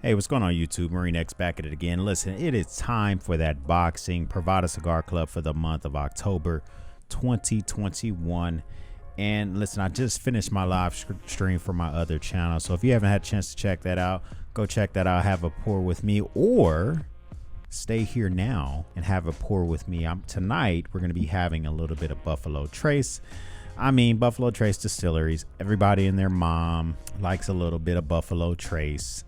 Hey, what's going on YouTube? Marine X back at it again. Listen, it is time for that boxing Privada Cigar Club for the month of October 2021. And listen, I just finished my live stream for my other channel. So if you haven't had a chance to check that out, go check that out. Have a pour with me, or stay here now and have a pour with me. Tonight, we're going to be having a little bit of Buffalo Trace. Buffalo Trace Distilleries. Everybody and their mom likes a little bit of Buffalo Trace.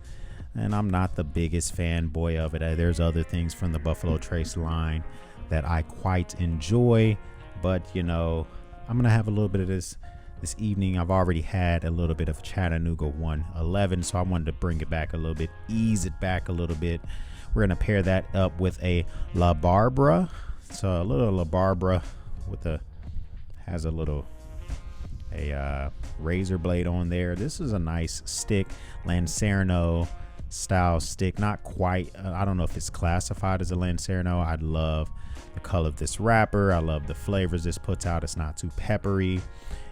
And I'm not the biggest fanboy of it. There's other things from the Buffalo Trace line that I quite enjoy. But, you know, I'm going to have a little bit of this evening. I've already had a little bit of Chattanooga 111, so I wanted to bring it back a little bit, ease it back a little bit. We're going to pair that up with a La Barbra. So a little La Barbra with has a razor blade on there. This is a nice stick, Lancerno style stick. Not quite, I don't know if it's classified as a Lancerno. I love the color of this wrapper. I love the flavors this puts out. It's not too peppery.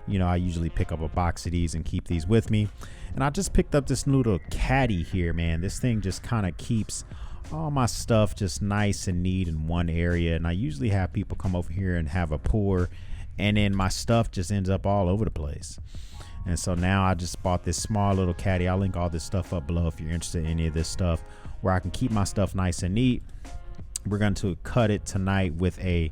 You know, I usually pick up a box of these and keep these with me. And I just picked up this little caddy here, man. This thing just kind of keeps all my stuff just nice and neat in one area. And I usually have people come over here and have a pour, and then my stuff just ends up all over the place. And so now I just bought this small little caddy. I'll link all this stuff up below if you're interested in any of this stuff, where I can keep my stuff nice and neat. We're going to cut it tonight with a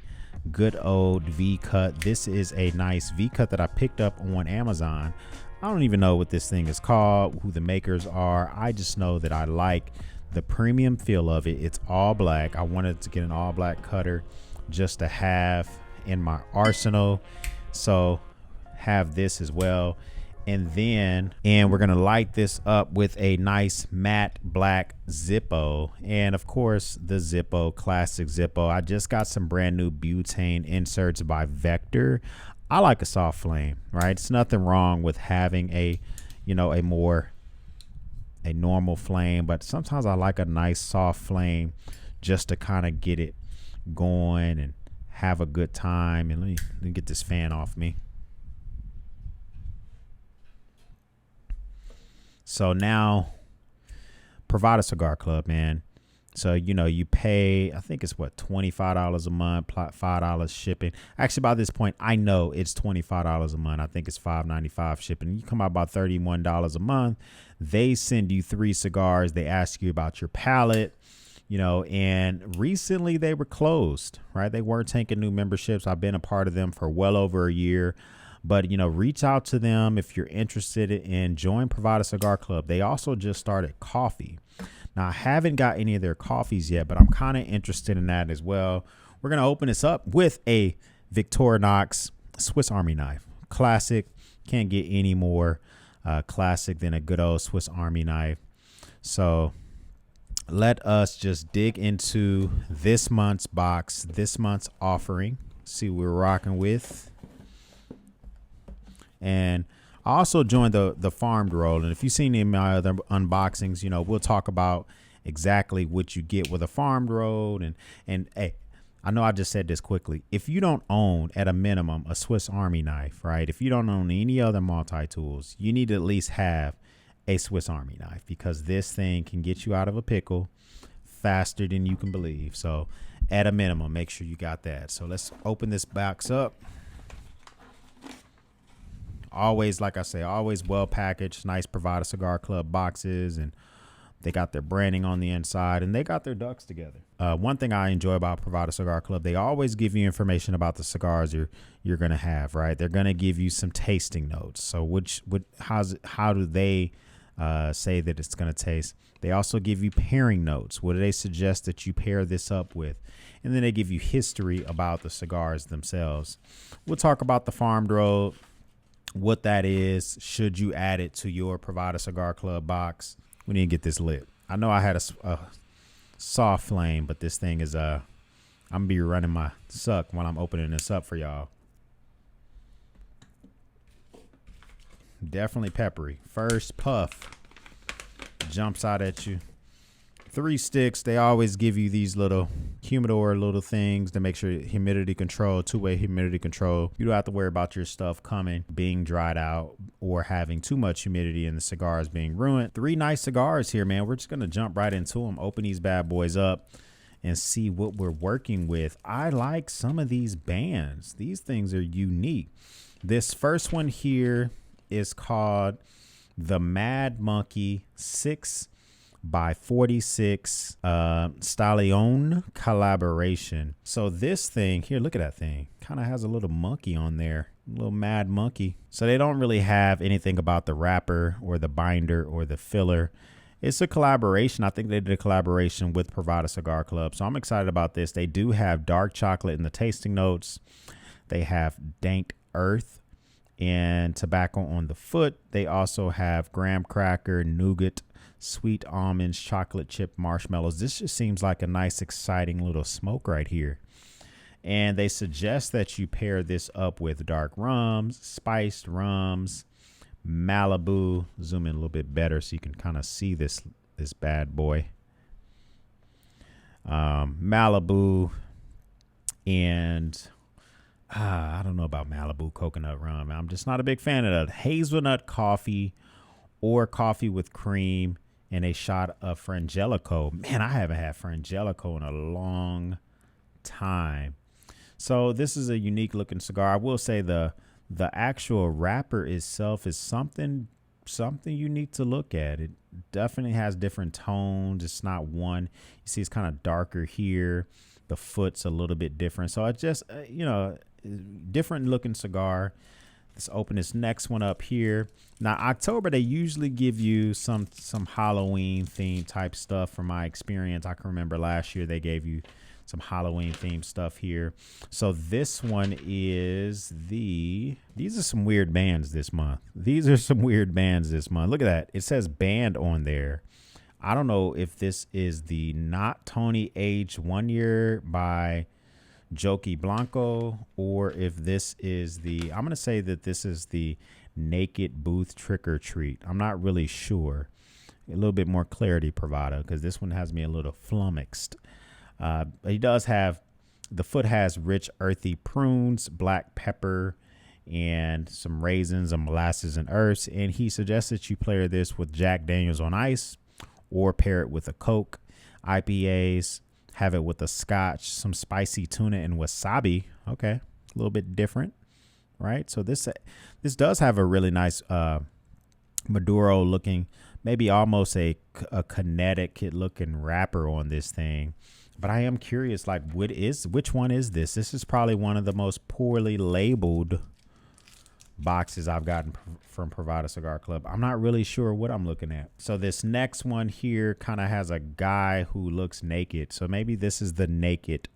good old V cut. This is a nice V cut that I picked up on Amazon. I don't even know what this thing is called, who the makers are. I just know that I like the premium feel of it. It's all black. I wanted to get an all black cutter just to have in my arsenal. So have this as well. And we're gonna light this up with a nice matte black Zippo, and of course the Zippo, classic Zippo. I just got some brand new butane inserts by Vector. I like a soft flame, right? It's nothing wrong with having a normal flame, but sometimes I like a nice soft flame just to kind of get it going and have a good time. And let me get this fan off me. So now, Privada Cigar Club, man. So, you know, you pay, I think it's what, $25 a month, $5 shipping. Actually, by this point, I know it's $25 a month. I think it's $5.95 shipping. You come out about $31 a month. They send you 3 cigars. They ask you about your palate, you know, and recently they were closed, right? They weren't taking new memberships. I've been a part of them for well over a year. But, you know, reach out to them if you're interested in join Privada Cigar Club. They also just started coffee. Now, I haven't got any of their coffees yet, but I'm kind of interested in that as well. We're going to open this up with a Victorinox Swiss Army knife. Classic. Can't get any more classic than a good old Swiss Army knife. So let us just dig into this month's box, this month's offering. See what we're rocking with. And I also joined the farmed roll. And if you've seen any of my other unboxings, you know, we'll talk about exactly what you get with a farmed roll. And hey, I know I just said this quickly. If you don't own, at a minimum, a Swiss Army knife, right? If you don't own any other multi-tools, you need to at least have a Swiss Army knife, because this thing can get you out of a pickle faster than you can believe. So at a minimum, make sure you got that. So let's open this box up. Always, like I say, always well packaged, nice Privada Cigar Club boxes, and they got their branding on the inside, and they got their ducks together. One thing I enjoy about Privada Cigar Club, they always give you information about the cigars you're gonna have, right? They're gonna give you some tasting notes. So how do they say that it's gonna taste? They also give you pairing notes. What do they suggest that you pair this up with? And then they give you history about the cigars themselves. We'll talk about the farmed roll, what that is, should you add it to your Privada Cigar Club box. We need to get this lit. I know I had a soft flame, but this thing is I'm gonna be running my suck while I'm opening this up for y'all. Definitely peppery. First puff jumps out at you. 3 sticks. They always give you these little humidor little things to make sure humidity control, two-way humidity control. You don't have to worry about your stuff coming, being dried out, or having too much humidity and the cigars being ruined. 3 nice cigars here, man. We're just going to jump right into them, open these bad boys up, and see what we're working with. I like some of these bands. These things are unique. This first one here is called the Mad Monkey 6x46 Stallion collaboration. So this thing here, look at that thing, kind of has a little monkey on there, a little mad monkey. So they don't really have anything about the wrapper or the binder or the filler. It's a collaboration. I think they did a collaboration with Privada Cigar Club, so I'm excited about this. They do have dark chocolate in the tasting notes. They have dank earth and tobacco on the foot. They also have graham cracker, nougat, sweet almonds, chocolate chip marshmallows. This just seems like a nice, exciting little smoke right here. And they suggest that you pair this up with dark rums, spiced rums, Malibu. Zoom in a little bit better so you can kind of see this bad boy. Malibu and I don't know about Malibu coconut rum. I'm just not a big fan of that. Hazelnut coffee or coffee with cream and a shot of Frangelico. Man, I haven't had Frangelico in a long time. So this is a unique looking cigar. I will say the actual wrapper itself is something unique to look at. It definitely has different tones. It's not one. You see it's kind of darker here. The foot's a little bit different. So it's just, different looking cigar. Let's open this next one up here. Now, October, they usually give you some Halloween themed type stuff from my experience. I can remember last year they gave you some Halloween themed stuff here. So this one is these are some weird bands this month. These are some weird bands this month. Look at that. It says band on there. I don't know if this is the Not Tony aged 1 year by Jockey Blanco, or if this is I'm going to say that this is the Naked Booth Trick or Treat. I'm not really sure. A little bit more clarity, Privada, because this one has me a little flummoxed. He does have, the foot has rich earthy prunes, black pepper, and some raisins and molasses and herbs. And he suggests that you pair this with Jack Daniels on ice or pair it with a Coke. IPAs, have it with a scotch, some spicy tuna and wasabi. Okay, a little bit different, right? So this does have a really nice Maduro looking, maybe almost a Connecticut looking wrapper on this thing. But I am curious, like, which one is this? This is probably one of the most poorly labeled boxes I've gotten from Privada Cigar Club. I'm not really sure what I'm looking at. So this next one here kind of has a guy who looks naked. So maybe this is the Naked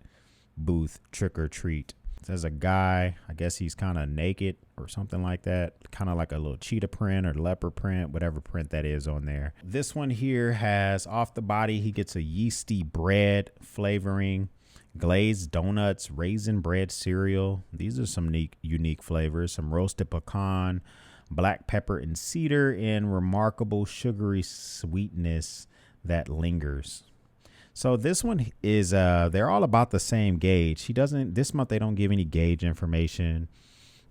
Booth Trick or Treat. It says a guy, I guess he's kind of naked or something like that. Kind of like a little cheetah print or leopard print, whatever print that is on there. This one here has off the body, he gets a yeasty bread flavoring, glazed donuts, raisin bread cereal. These are some unique flavors. Some roasted pecan, black pepper and cedar, and remarkable sugary sweetness that lingers. So this one is, they're all about the same gauge. This month they don't give any gauge information.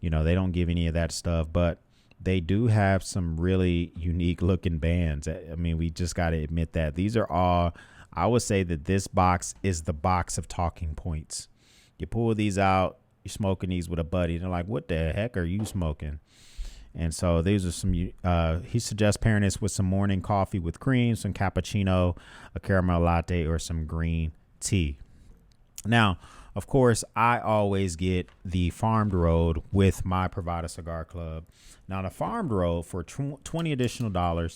They don't give any of that stuff, but they do have some really unique looking bands. I mean, we just got to admit that these are all, I would say that this box is the box of talking points. You pull these out, you're smoking these with a buddy. They're like, what the heck are you smoking? And so these are some, he suggests pairing this with some morning coffee with cream, some cappuccino, a caramel latte, or some green tea. Now, of course, I always get the farmed road with my Privada Cigar Club. Now, the farmed road for $20 additional,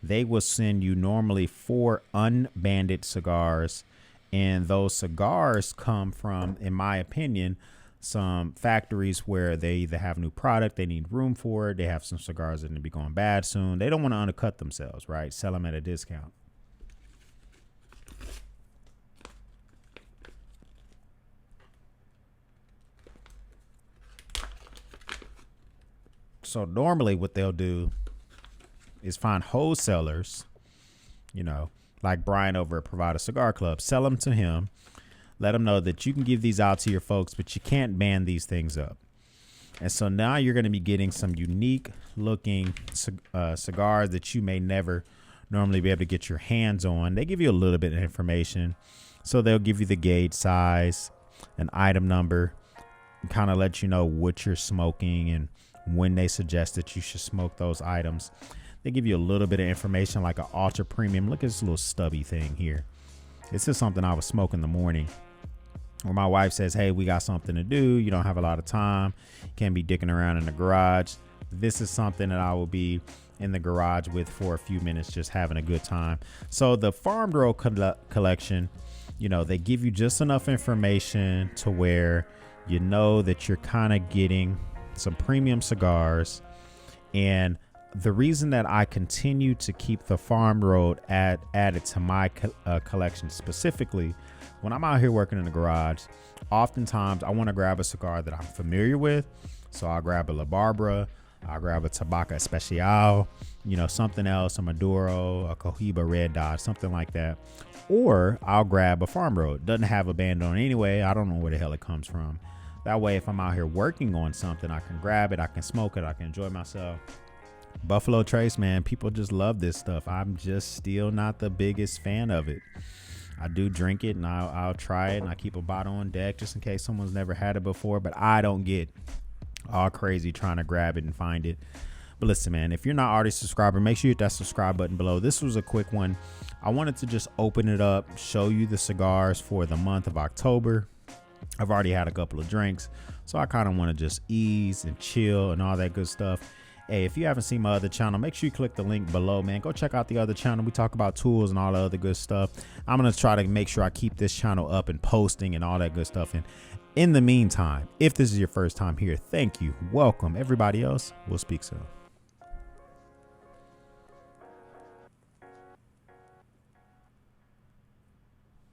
they will send you normally 4 unbanded cigars. And those cigars come from, in my opinion, some factories where they either have new product, they need room for it, they have some cigars that are going to be going bad soon. They don't want to undercut themselves, right? Sell them at a discount. So normally what they'll do is find wholesalers, like Brian over at Privada Cigar Club, sell them to him. let them know that you can give these out to your folks, but you can't band these things up. And so now you're going to be getting some unique looking cigars that you may never normally be able to get your hands on. They give you a little bit of information. So they'll give you the gauge size, an item number, and kind of let you know what you're smoking and when they suggest that you should smoke those items. They give you a little bit of information like an ultra premium. Look at this little stubby thing here. This is something I was smoking in the morning, where my wife says, hey, we got something to do. You don't have a lot of time. Can't be dicking around in the garage. This is something that I will be in the garage with for a few minutes, just having a good time. So the Farm Road collection, you know, they give you just enough information to where you know that you're kind of getting some premium cigars. And the reason that I continue to keep the Farm Road added to my collection specifically, when I'm out here working in the garage, oftentimes I want to grab a cigar that I'm familiar with. So I'll grab a La Barbra, I'll grab a Tabacco Especial, you know, something else, a Maduro, a Cohiba Red Dot, something like that. Or I'll grab a Farm Road. Doesn't have a band on anyway. I don't know where the hell it comes from. That way, if I'm out here working on something, I can grab it, I can smoke it, I can enjoy myself. Buffalo Trace, man, people just love this stuff. I'm just still not the biggest fan of it. I do drink it and I'll try it, and I keep a bottle on deck just in case someone's never had it before, but I don't get all crazy trying to grab it and find it. But listen, man, if you're not already a subscriber, make sure you hit that subscribe button below. This was a quick one. I wanted to just open it up, show you the cigars for the month of October. I've already had a couple of drinks, so I kind of want to just ease and chill and all that good stuff. Hey, if you haven't seen my other channel, make sure you click the link below, man. Go check out the other channel. We talk about tools and all the other good stuff. I'm going to try to make sure I keep this channel up and posting and all that good stuff. And in the meantime, if this is your first time here, thank you. Welcome. Everybody else, we'll speak soon.